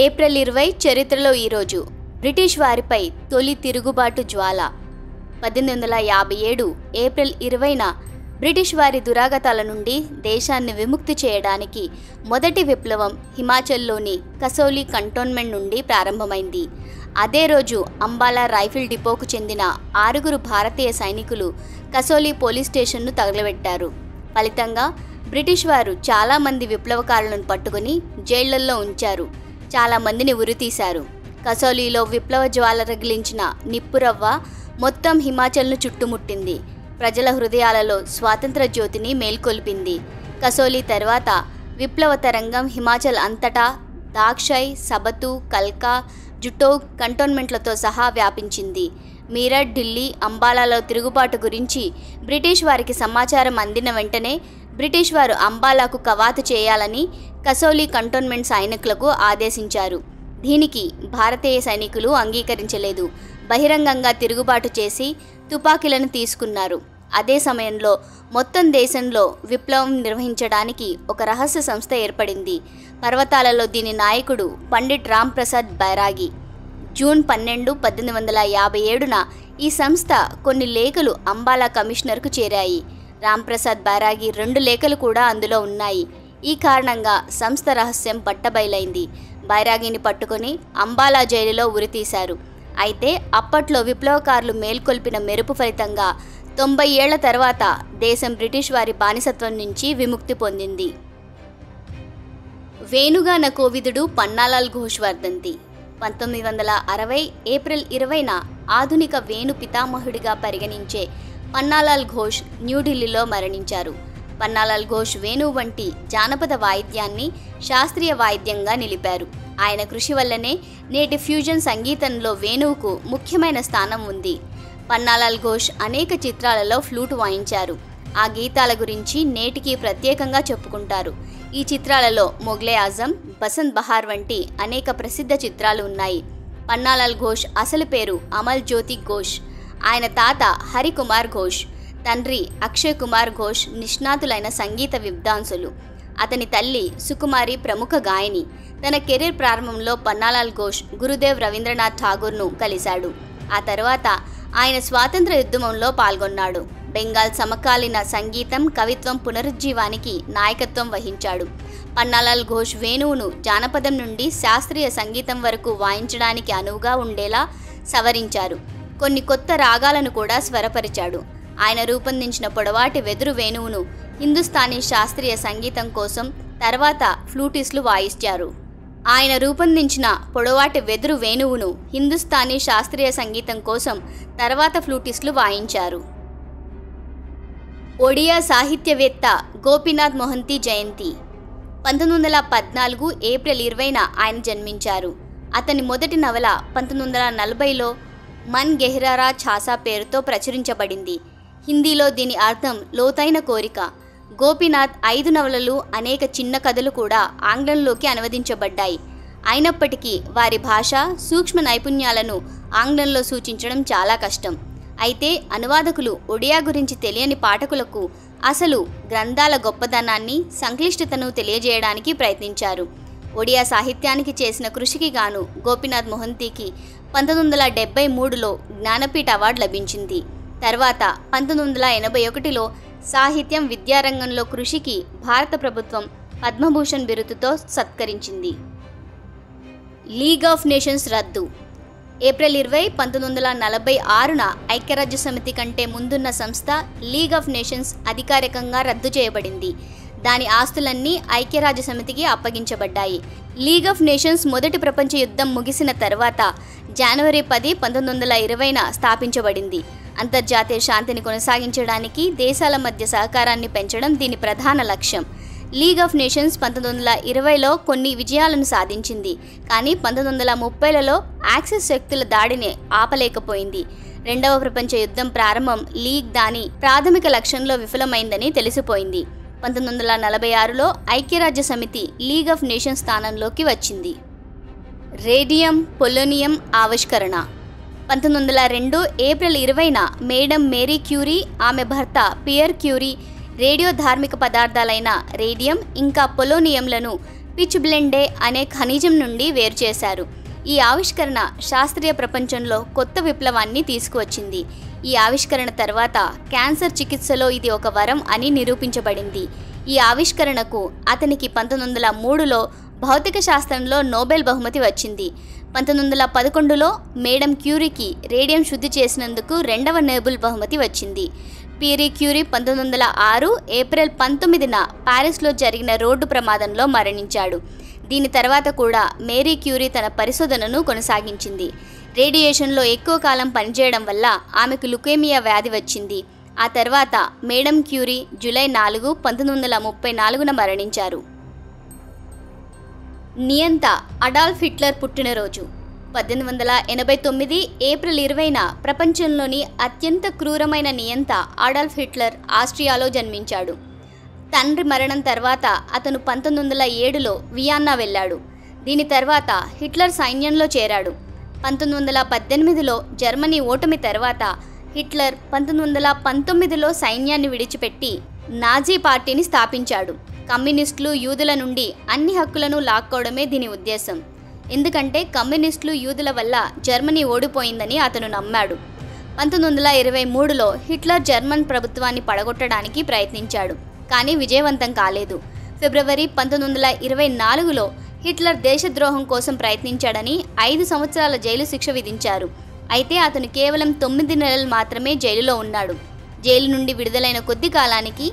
April 20 చరిత్రలో ఈరోజు British వారిపై తొలి తిరుగుబాటు జ్వాల. 1857 ఏప్రిల్ 20న బ్రిటిష్ వారి దురాగతాల నుండి దేశాన్ని విముక్తి చేయడానికి మొదటి విప్లవం హిమాచల్లోని కసౌలీ కంటోన్మెంట్ నుండి ప్రారంభమైంది. అదే రోజు అంబాలా రైఫిల్ డిపోకు చెందిన 6 భారతీయ సైనికులు కసౌలీ పోలీస్ స్టేషన్ను తగలబెట్టారు. ఫలితంగా బ్రిటిష్ వారు చాలామంది విప్లవకారులను పట్టుకుని జైళ్లల్లో ఉంచారు. చాలామందిని ఉరితీశారు. కసౌలీలో విప్లవ జ్వాల రగిలించిన నిప్పురవ్వ మొత్తం హిమాచల్ను చుట్టుముట్టింది. ప్రజల హృదయాలలో స్వాతంత్ర జ్యోతిని మేల్కొల్పింది. కసౌలీ తర్వాత విప్లవ తరంగం హిమాచల్ అంతటా దాక్షయ్, సబతు, కల్కా, జుటోగ్ కంటోన్మెంట్లతో సహా వ్యాపించింది. మీరట్, ఢిల్లీ, అంబాలాలో తిరుగుబాటు గురించి బ్రిటిష్ వారికి సమాచారం అందిన వెంటనే బ్రిటిష్ వారు అంబాలాకు కవాతు చేయాలని కసౌలీ కంటోన్మెంట్ సైనికులకు ఆదేశించారు. దీనికి భారతీయ సైనికులు అంగీకరించలేదు. బహిరంగంగా తిరుగుబాటు చేసి తుపాకీలను తీసుకున్నారు. అదే సమయంలో మొత్తం దేశంలో విప్లవం నిర్వహించడానికి ఒక రహస్య సంస్థ ఏర్పడింది. పర్వతాలలో దీని నాయకుడు పండిట్ రామ్ ప్రసాద్ బైరాగి. జూన్ 12, 1857న ఈ సంస్థ కొన్ని లేఖలు అంబాలా కమిషనర్కు చేరాయి. రాంప్రసాద్ బైరాగి 2 లేఖలు కూడా అందులో ఉన్నాయి. ఈ కారణంగా సంస్థ రహస్యం బట్టబయలైంది. బైరాగిని పట్టుకొని అంబాలా జైలులో ఉరితీశారు. అయితే అప్పట్లో విప్లవకారులు మేల్కొల్పిన మెరుపు ఫలితంగా 90 ఏళ్ల తర్వాత దేశం బ్రిటిష్ వారి బానిసత్వం నుంచి విముక్తి పొందింది. వేణుగాన కోవిదుడు పన్నాలాల్ ఘోష్ వర్ధంతి. 1960 ఏప్రిల్ 20న ఆధునిక వేణు పితామహుడిగా పరిగణించే పన్నాలాల్ ఘోష్ న్యూఢిల్లీలో మరణించారు. పన్నాలాల్ ఘోష్ వేణువు వంటి జానపద వాయిద్యాన్ని శాస్త్రీయ వాయిద్యంగా నిలిపారు. ఆయన కృషి వల్లనే నేటి ఫ్యూజన్ సంగీతంలో వేణువుకు ముఖ్యమైన స్థానం ఉంది. పన్నాలాల్ ఘోష్ అనేక చిత్రాలలో ఫ్లూట్ వాయించారు. ఆ గీతాల గురించి నేటికి ప్రత్యేకంగా చెప్పుకుంటారు. ఈ చిత్రాలలో మొగ్లే ఆజం, బసంత్ బహార్ వంటి అనేక ప్రసిద్ధ చిత్రాలు ఉన్నాయి. పన్నాలాల్ ఘోష్ అసలు పేరు అమల్ జ్యోతి ఘోష్. ఆయన తాత హరికుమార్ ఘోష్, తండ్రి అక్షయ్ కుమార్ ఘోష్ నిష్ణాతులైన సంగీత విద్వాంసులు. అతని తల్లి సుకుమారి ప్రముఖ గాయని. తన కెరీర్ ప్రారంభంలో పన్నాలాల్ ఘోష్ గురుదేవ్ రవీంద్రనాథ్ ఠాగూర్ను కలిశాడు. ఆ తర్వాత ఆయన స్వాతంత్ర ఉద్యమంలో పాల్గొన్నాడు. బెంగాల్ సమకాలీన సంగీతం, కవిత్వం పునరుజ్జీవానికి నాయకత్వం వహించాడు. పన్నాలాల్ ఘోష్ వేణువును జానపదం నుండి శాస్త్రీయ సంగీతం వరకు వాయించడానికి అనువుగా ఉండేలా సవరించారు. కొన్ని కొత్త రాగాలను కూడా స్వరపరిచాడు. ఆయన రూపొందించిన పొడవాటి వెదురు వేణువును హిందుస్థానీ శాస్త్రీయ సంగీతం కోసం తర్వాత ఫ్లూటిస్టులు వాయించారు. ఒడియా సాహిత్యవేత్త గోపీనాథ్ మొహంతి జయంతి. 1914 ఏప్రిల్ 20న ఆయన జన్మించారు. అతని మొదటి నవల 1940లో మన్ గెహ్రారా ఛాసా పేరుతో ప్రచురించబడింది. హిందీలో దీని అర్థం లోతైన కోరిక. గోపీనాథ్ 5 నవలలు, అనేక చిన్న కథలు కూడా ఆంగ్లంలోకి అనువదించబడ్డాయి. అయినప్పటికీ వారి భాష, సూక్ష్మ నైపుణ్యాలను ఆంగ్లంలో సూచించడం చాలా కష్టం. అయితే అనువాదకులు ఒడియా గురించి తెలియని పాఠకులకు అసలు గ్రంథాల గొప్పదనాన్ని, సంక్లిష్టతను తెలియజేయడానికి ప్రయత్నించారు. ఒడియా సాహిత్యానికి చేసిన కృషికి గాను గోపీనాథ్ మొహంతికి 1973లో జ్ఞానపీఠ అవార్డు లభించింది. తర్వాత 1981లో సాహిత్యం, విద్యారంగంలో కృషికి భారత ప్రభుత్వం పద్మభూషణ్ బిరుదుతో సత్కరించింది. లీగ్ ఆఫ్ నేషన్స్ రద్దు. ఏప్రిల్ 20, 1946న ఐక్యరాజ్య సమితి కంటే ముందున్న సంస్థ లీగ్ ఆఫ్ నేషన్స్ అధికారికంగా రద్దు చేయబడింది. దాని ఆస్తులన్నీ ఐక్యరాజ్య సమితికి అప్పగించబడ్డాయి. లీగ్ ఆఫ్ నేషన్స్ మొదటి ప్రపంచ యుద్ధం ముగిసిన తర్వాత జనవరి 10, 1920న స్థాపించబడింది. అంతర్జాతీయ శాంతిని కొనసాగించడానికి దేశాల మధ్య సహకారాన్ని పెంచడం దీని ప్రధాన లక్ష్యం. లీగ్ ఆఫ్ నేషన్స్ 1920లో కొన్ని విజయాలను సాధించింది. కానీ 1930లలో యాక్సిస్ శక్తుల దాడిని ఆపలేకపోయింది. రెండవ ప్రపంచ యుద్ధం ప్రారంభం లీగ్ దాని ప్రాథమిక లక్ష్యంలో విఫలమైందని తెలిసిపోయింది. 1946లో ఐక్యరాజ్య సమితి లీగ్ ఆఫ్ నేషన్స్ స్థానంలోకి వచ్చింది. రేడియం, పొలోనియం ఆవిష్కరణ. 1902 ఏప్రిల్ 20న మేడం మేరీ క్యూరీ, ఆమె భర్త పియర్ క్యూరీ రేడియో ధార్మిక పదార్థాలైన రేడియం ఇంకా పొలోనియంలను పిచ్ బ్లెండే అనే ఖనిజం నుండి వేరు చేశారు. ఈ ఆవిష్కరణ శాస్త్రీయ ప్రపంచంలో కొత్త విప్లవాన్ని తీసుకువచ్చింది. ఈ ఆవిష్కరణ తర్వాత క్యాన్సర్ చికిత్సలో ఇది ఒక వరం అని నిరూపించబడింది. ఈ ఆవిష్కరణకు అతనికి 1903లో భౌతిక శాస్త్రంలో నోబెల్ బహుమతి వచ్చింది. 1911లో మేడం క్యూరీకి రేడియం శుద్ధి చేసినందుకు 2వ నోబెల్ బహుమతి వచ్చింది. పీరీ క్యూరీ 1906 ఏప్రిల్ 19న పారిస్లో జరిగిన రోడ్డు ప్రమాదంలో మరణించాడు. దీని తర్వాత కూడా మేరీ క్యూరీ తన పరిశోధనను కొనసాగించింది. రేడియేషన్లో ఎక్కువ కాలం పనిచేయడం వల్ల ఆమెకు లుకేమియా వ్యాధి వచ్చింది. ఆ తర్వాత మేడం క్యూరీ జూలై 4, 1934న మరణించారు. నియంత అడాల్ఫ్ హిట్లర్ పుట్టినరోజు 1889 ఏప్రిల్ 20న ప్రపంచంలోని అత్యంత క్రూరమైన నియంత అడాల్ఫ్ హిట్లర్ ఆస్ట్రియాలో జన్మించాడు. తండ్రి మరణం తర్వాత అతను 1907లో వియన్నా వెళ్ళాడు. దీని తర్వాత హిట్లర్ సైన్యంలో చేరాడు. 1918లో జర్మనీ ఓటమి తర్వాత హిట్లర్ 1919లో సైన్యాన్ని విడిచిపెట్టి నాజీ పార్టీని స్థాపించాడు. కమ్యూనిస్టులు యూదుల నుండి అన్ని హక్కులను లాక్కోవడమే దీని ఉద్దేశం. ఎందుకంటే కమ్యూనిస్టులు యూదుల వల్ల జర్మనీ ఓడిపోయిందని అతను నమ్మాడు. 1923లో హిట్లర్ జర్మన్ ప్రభుత్వాన్ని పడగొట్టడానికి ప్రయత్నించాడు, కానీ విజయవంతం కాలేదు. ఫిబ్రవరి 1924లో హిట్లర్ దేశద్రోహం కోసం ప్రయత్నించాడని 5 సంవత్సరాల జైలు శిక్ష విధించారు. అయితే అతను కేవలం 9 నెలలు మాత్రమే జైలులో ఉన్నాడు. జైలు నుండి విడుదలైన కొద్ది కాలానికి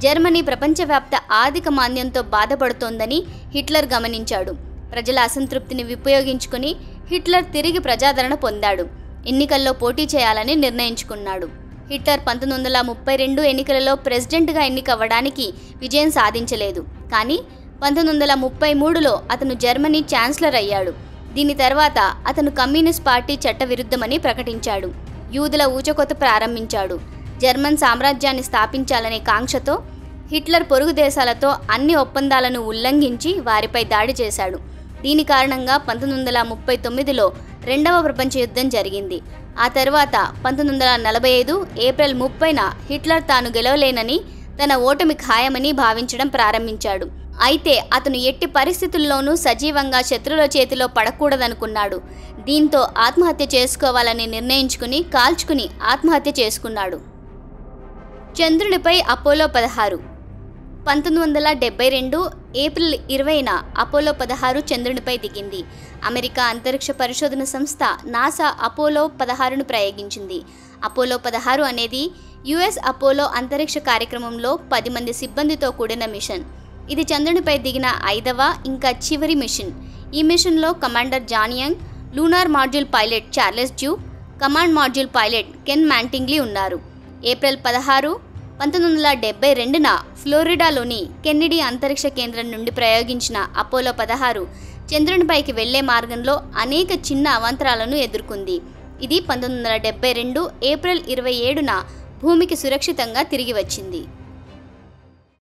జర్మనీ ప్రపంచవ్యాప్త ఆర్థిక మాంద్యంతో బాధపడుతోందని హిట్లర్ గమనించాడు. ప్రజల అసంతృప్తిని ఉపయోగించుకుని హిట్లర్ తిరిగి ప్రజాదరణ పొందాడు. ఎన్నికల్లో పోటీ చేయాలని నిర్ణయించుకున్నాడు. హిట్లర్ 1932 ఎన్నికలలో ప్రెసిడెంట్గా ఎన్నికవ్వడానికి విజయం సాధించలేదు. కానీ 1933లో అతను జర్మనీ ఛాన్సలర్ అయ్యాడు. దీని తర్వాత అతను కమ్యూనిస్ట్ పార్టీ చట్టవిరుద్ధమని ప్రకటించాడు. యూదుల ఊచకోత ప్రారంభించాడు. జర్మన్ సామ్రాజ్యాన్ని స్థాపించాలనే కాంక్షతో హిట్లర్ పొరుగు దేశాలతో అన్ని ఒప్పందాలను ఉల్లంఘించి వారిపై దాడి చేశాడు. దీని కారణంగా 1939లో 2వ ప్రపంచ యుద్ధం జరిగింది. ఆ తర్వాత 1945 ఏప్రిల్ 30న హిట్లర్ తాను గెలవలేనని, తన ఓటమి ఖాయమని భావించడం ప్రారంభించాడు. అయితే అతను ఎట్టి పరిస్థితుల్లోనూ సజీవంగా శత్రువుల చేతిలో పడకూడదనుకున్నాడు. దీంతో ఆత్మహత్య చేసుకోవాలని నిర్ణయించుకుని కాల్చుకుని ఆత్మహత్య చేసుకున్నాడు. చంద్రునిపై అపోలో 16 1972 ఏప్రిల్ 20న అపోలో 16 చంద్రునిపై దిగింది. అమెరికా అంతరిక్ష పరిశోధన సంస్థ నాసా అపోలో 16ను ప్రయోగించింది. అపోలో 16 అనేది యుఎస్ అపోలో అంతరిక్ష కార్యక్రమంలో 10 మంది సిబ్బందితో కూడిన మిషన్. ఇది చంద్రునిపై దిగిన 5వ ఇంకా చివరి మిషన్. ఈ మిషన్లో commander John Young, lunar module pilot Charles Duke, command module pilot Ken Mattingly ఉన్నారు. ఏప్రిల్ 16, 1972న ఫ్లోరిడాలోని కెన్నెడీ అంతరిక్ష కేంద్రం నుండి ప్రయోగించిన అపోలో 16 చంద్రునిపైకి వెళ్లే మార్గంలో అనేక చిన్న అవాంతరాలను ఎదుర్కొంది. ఇది 1972 ఏప్రిల్ 27న భూమికి సురక్షితంగా తిరిగి వచ్చింది.